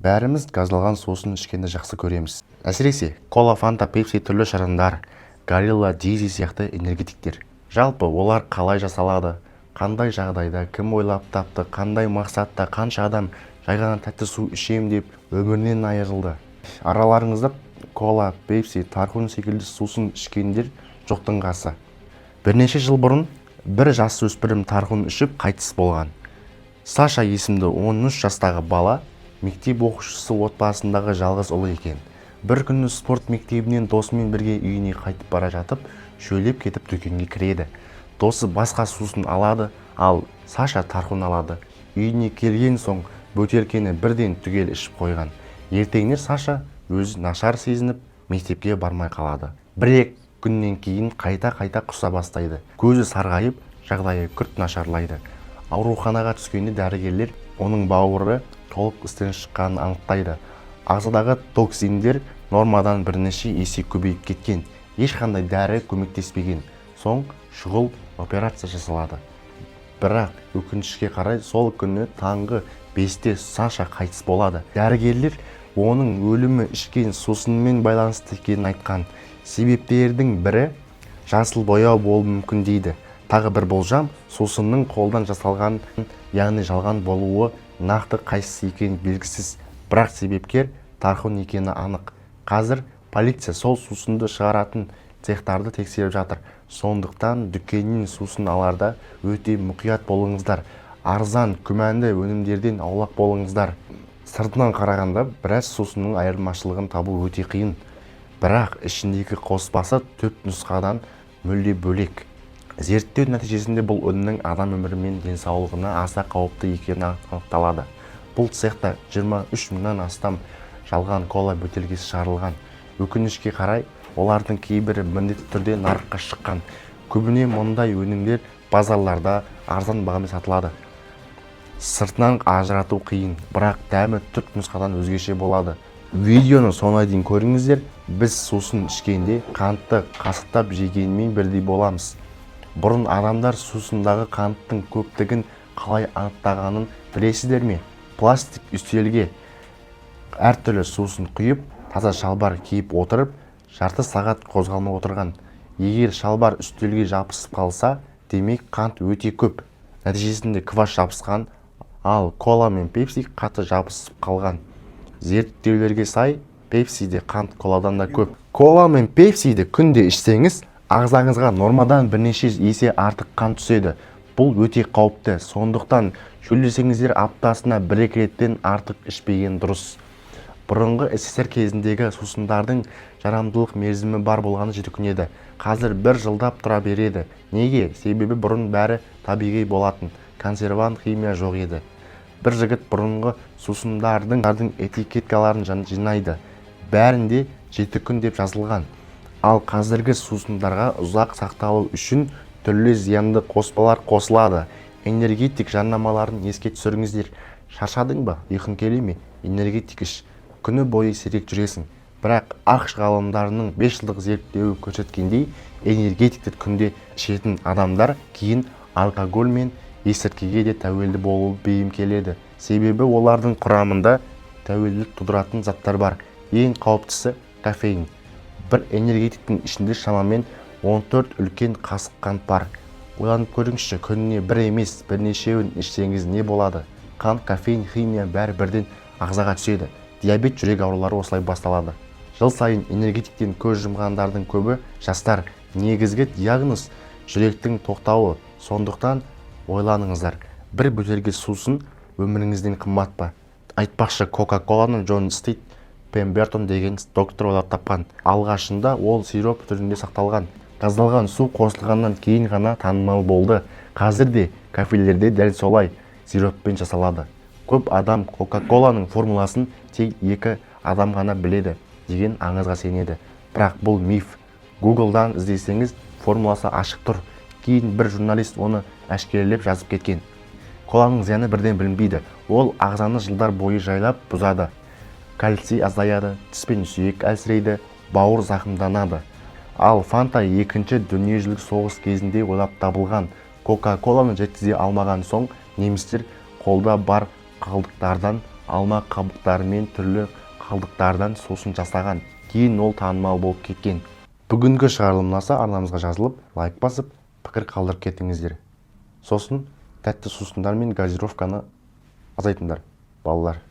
Бәріміз газдалған сусын ішкенді жақсы көреміз. Әсіресе кола, фанта, пепси, түрлі шырындар, горилла, дизи сияқты энергетиктер. Жалпы олар қалай жасалады, қандай жағдайда, кім ойлап тапты, қандай мақсатта, қанша адам жай ғана тәтті су ішем деп өмірінен айырылды. Араларыңызда кола, пепси, тархун секілді сусын ішкендер жоқтың қасы. Бірнеше жыл бұрын бір жасөспірім тархун ішіп қайтыс болған. Саша есімді 13 жастағы бала мектеп оқушысы отбасындағы жалғыз ұлы екен. Бір күні спорт мектебінен досымен бірге үйіне қайтып бара жатып, шөлеп кетіп дүкенге кіреді. Досы басқа сусын алады, ал Саша тархун алады. Үйіне келген соң бөтелкені бірден түгел ішіп қойған. Ертеңіне Саша өзі нашар сезініп, мектепке бармай қалады. Бір-екі күннен кейін қайта құса бастайды. Көзі сарғайып, жағдайы күрт нашарлайды. Ауруханаға түскенде дәрігерлер оның бауыры толық істен шыққанын анықтайды. Ағзадағы токсиндер нормадан бірнеше есе көбейіп кеткен. Ешқандай дәрі көмектеспеген. Соң шұғыл операция жасалады. Бірақ өкінішке қарай сол күні таңғы 5-те Саша қайтыс болады. Дәрігерлер оның өлімі ішкен сусынмен байланысты екенін айтқан. Себептердің бірі жасыл бояу болуы мүмкін дейді. Тағы бір болжам, сусынның қолдан жасалған, яғни жалған болуы, нақты қайсысы екені белгісіз. Бірақ себепкер тархун екені анық. Қазір полиция сол сусынды шығаратын цехтарды тексеріп жатыр. Сондықтан дүкеннен сусын аларда өте мұқият болыңыздар. Арзан, күмәнді өнімдерден аулақ болыңыздар. Сыртынан қарағанда біраз сусынның айырмашылығын табу өте қиын. Бірақ ішіндегі қоспасы төп нұсқадан мүлде бөлек. Зерттеу нәтижесінде бұл өнімнің адам өмірі мен денсаулығына аса қауіпті екені анықталады. Бұл цехта 23 мыңнан астам жалған кола бөтелкесі шығарылған. Өкінішке қарай, олардың кейбірі міндетті түрде нарыққа шыққан. Көбіне мұндай өнімдер базарларда арзан бағамен сатылады. Сыртынан ажырату қиын, бірақ дәмі түп нұсқадан өзгеше болады. Видеоны соңына дейін көріңіздер. Біз сусын ішкенде қантты қасықтап жегенмен бірдей боламыз. Бұрын адамдар сусындағы қанттың көптігін қалай анықтағанын білесіздер ме? Пластик үстелге әртүрлі сусын құйып, таза шалбар киіп отырып, жарты сағат қозғалмай отырған. Егер шалбар үстелге жабысып қалса, демек қант өте көп. Нәтижесінде кваш жабысқан, ал кола мен пепси қатты жабысып қалған. Зерттеулерге сай, пепсиде қант коладан да көп. Кола мен пепсиді күнде ішсеңіз, ағзаңызға нормадан бірнеше есе артық қан түседі. Бұл өте қауіпті. Сондықтан шөлдесеңіздер аптасына 1-2 реттен артық ішпеген дұрыс. Бұрынғы СССР кезіндегі сусындардың жарамдылық мерзімі бар болғаны 7 күн еді. Қазір 1 жылдап тұра береді. Неге? Себебі бұрын бәрі табиғи болатын. Консервант химия жоқ еді. Бір жігіт бұрынғы сусындардың этикеткаларын жинайды. Бәрінде 7 күн деп жазылған. Ал қазіргі сусындарға ұзақ сақталу үшін түрлі зиянды қоспалар қосылады. Энергетик жарнамаларын еске түсіріңіздер. Шаршадың ба? Ұйқың келе ме? Энергетик іш. Күні бойы сирек жүресің. Бірақ ақш ғалымдарының 5 жылдық зерттеуі көрсеткендей, энергетикті күнде ішетін адамдар кейін алкоголь мен есірткіге де тәуелді болуы бейім келеді. Себебі олардың құрамында тәуелділік тудыратын заттар бар. Ең қауіптісі кофеин. Бір энергетиктің ішінде шамамен 14 үлкен қасық қант бар. Ойланып көріңізші, күніне бір емес, бірнешеуін ішсеңіз не болады? Қант, кофеин, химия бәрі бірден ағзаға түседі. Диабет, жүрек аурулары осылай басталады. Жыл сайын энергетиктен көз жұмғандардың көбі жастар. Негізгі диагноз жүректің тоқтауы. Сондықтан ойланыңыздар. Бір бөтелке сусын өміріңізден қымбат па? Айтпақшы, Кока-коланы Джон Стит Пембертон деген доктор ойлап тапқан. Алғашында ол сироп түрінде сақталған. Газдалған су қосылғаннан кейін ғана танымал болды. Қазірде кафелерде дәл солай сироппен жасалады. Көп адам Кока-коланың формуласын тек 2 адам ғана біледі деген аңызға сенеді. Бірақ бұл миф. Google'дан іздесеңіз, формуласы ашық тұр. Кейін бір журналист оны әшкерелеп жазып кеткен. Коланың зияны бірден білінбейді. Ол ағзаны жылдар бойы жайлап бұзады. Кальций азаяды, тіс пен сүйек әлсірейді, бауыр зақымданады. Ал Фанта 2-ші дүниежүзілік соғыс кезінде ойлап табылған. Кока-коланы жеткізе алмаған соң немістер қолда бар қалдықтардан алма қабықтары мен түрлі қалдықтардан сусын жасаған. Кейін ол танымал болып кеткен. Бүгінгі шығарылым ұнаса арнамызға жазылып, лайк басып, пікір қалдырып кетіңіздер. Сосын тәтті сусындар мен газировканы азайтыңдар, балалар.